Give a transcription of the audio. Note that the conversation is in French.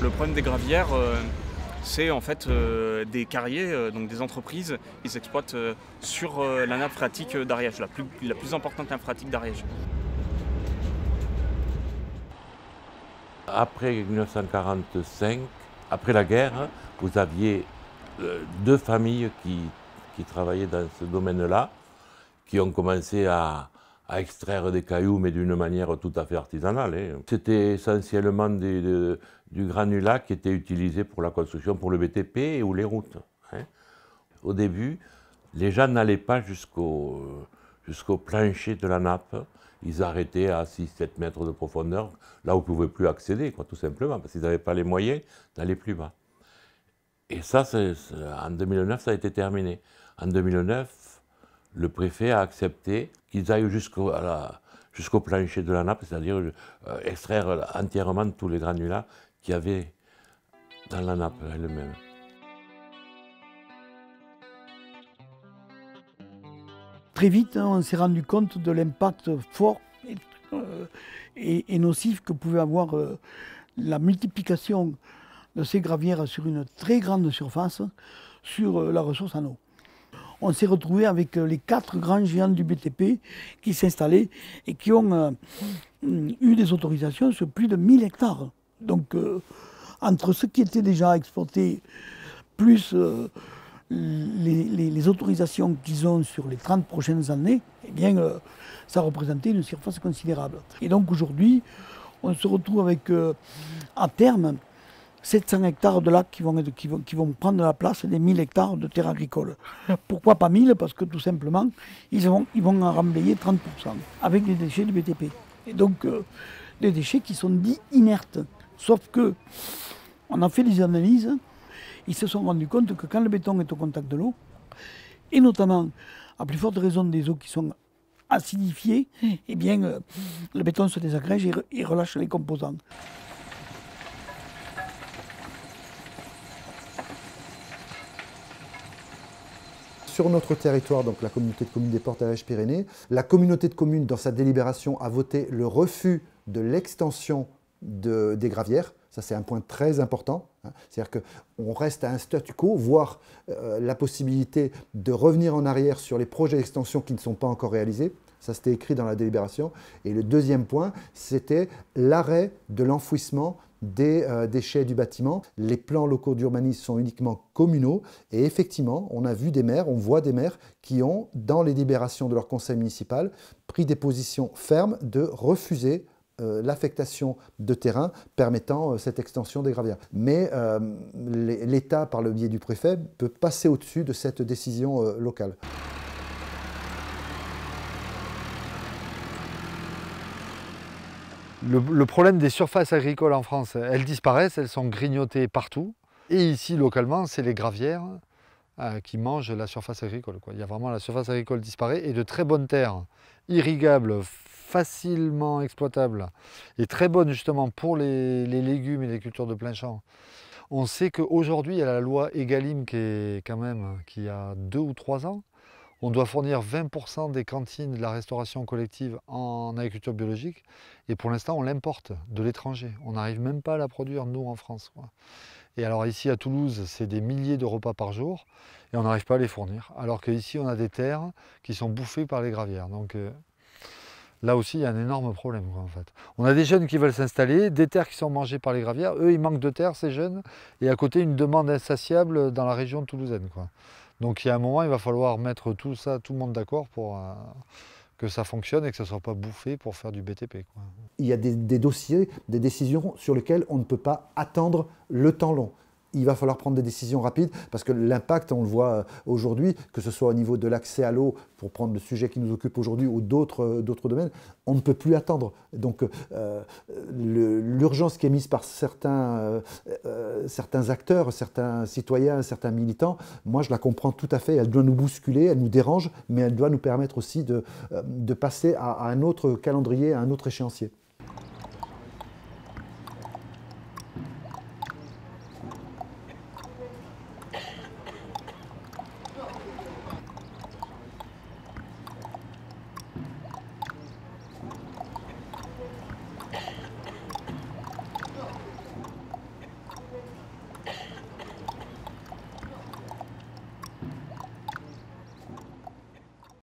Le problème des gravières, c'est en fait des carriers, donc des entreprises, ils exploitent sur la nappe phréatique d'Ariège, la plus importante nappe phréatique d'Ariège. Après 1945, après la guerre, vous aviez deux familles qui travaillaient dans ce domaine-là, qui ont commencé à extraire des cailloux, mais d'une manière tout à fait artisanale. Hein. C'était essentiellement du granulat qui était utilisé pour la construction, pour le BTP ou les routes. Hein. Au début, les gens n'allaient pas jusqu'au plancher de la nappe. Ils arrêtaient à 6-7 mètres de profondeur, là où ils ne pouvaient plus accéder, quoi, tout simplement, parce qu'ils n'avaient pas les moyens d'aller plus bas. Et ça, en 2009, ça a été terminé. En 2009, le préfet a accepté qu'ils aillent jusqu'au plancher de la nappe, c'est-à-dire extraire entièrement tous les granulats qu'il y avait dans la nappe elle-même. Très vite, on s'est rendu compte de l'impact fort et nocif que pouvait avoir la multiplication de ces gravières sur une très grande surface sur la ressource en eau. On s'est retrouvé avec les 4 grands géants du BTP qui s'installaient et qui ont eu des autorisations sur plus de 1000 hectares. Donc entre ce qui était déjà exploité, plus les autorisations qu'ils ont sur les 30 prochaines années, eh bien, ça représentait une surface considérable. Et donc aujourd'hui, on se retrouve avec, à terme, 700 hectares de lacs qui vont prendre la place des 1000 hectares de terres agricoles. Pourquoi pas 1000? Parce que tout simplement, ils vont en remblayer 30% avec les déchets du BTP. Et donc, des déchets qui sont dits inertes. Sauf que, on a fait des analyses, ils se sont rendus compte que quand le béton est au contact de l'eau, et notamment, à plus forte raison des eaux qui sont acidifiées, eh bien, le béton se désagrège et relâche les composants. Sur notre territoire, donc la communauté de communes des Portes Ariège-Pyrénées, la communauté de communes, dans sa délibération, a voté le refus de l'extension des gravières. Ça, c'est un point très important. C'est-à-dire qu'on reste à un statu quo, voire la possibilité de revenir en arrière sur les projets d'extension qui ne sont pas encore réalisés. Ça, c'était écrit dans la délibération. Et le deuxième point, c'était l'arrêt de l'enfouissement des déchets du bâtiment. Les plans locaux d'urbanisme sont uniquement communaux et effectivement, on a vu des maires, on voit des maires qui ont, dans les délibérations de leur conseil municipal, pris des positions fermes de refuser l'affectation de terrain permettant cette extension des gravières. Mais l'État, par le biais du préfet, peut passer au-dessus de cette décision locale. Le problème des surfaces agricoles en France, elles disparaissent, elles sont grignotées partout. Et ici, localement, c'est les gravières qui mangent la surface agricole, quoi. Il y a vraiment la surface agricole disparaît et de très bonnes terres irrigables, facilement exploitables et très bonnes justement pour les légumes et les cultures de plein champ. On sait qu'aujourd'hui, il y a la loi Egalim qui a 2 ou 3 ans. On doit fournir 20% des cantines de la restauration collective en agriculture biologique. Et pour l'instant, on l'importe de l'étranger. On n'arrive même pas à la produire, nous, en France, quoi. Et alors ici, à Toulouse, c'est des milliers de repas par jour. Et on n'arrive pas à les fournir. Alors qu'ici, on a des terres qui sont bouffées par les gravières. Donc là aussi, il y a un énorme problème, quoi, en fait. On a des jeunes qui veulent s'installer, des terres qui sont mangées par les gravières. Eux, ils manquent de terre, ces jeunes. Et à côté, une demande insatiable dans la région toulousaine, quoi. Donc il y a un moment, il va falloir mettre tout le monde d'accord pour que ça fonctionne et que ça ne soit pas bouffé pour faire du BTP, quoi. Il y a des dossiers, des décisions sur lesquelles on ne peut pas attendre le temps long. Il va falloir prendre des décisions rapides parce que l'impact, on le voit aujourd'hui, que ce soit au niveau de l'accès à l'eau, pour prendre le sujet qui nous occupe aujourd'hui, ou d'autres domaines, on ne peut plus attendre. Donc l'urgence qui est mise par certains acteurs, certains citoyens, certains militants, moi je la comprends tout à fait. Elle doit nous bousculer, elle nous dérange, mais elle doit nous permettre aussi de passer à un autre calendrier, à un autre échéancier.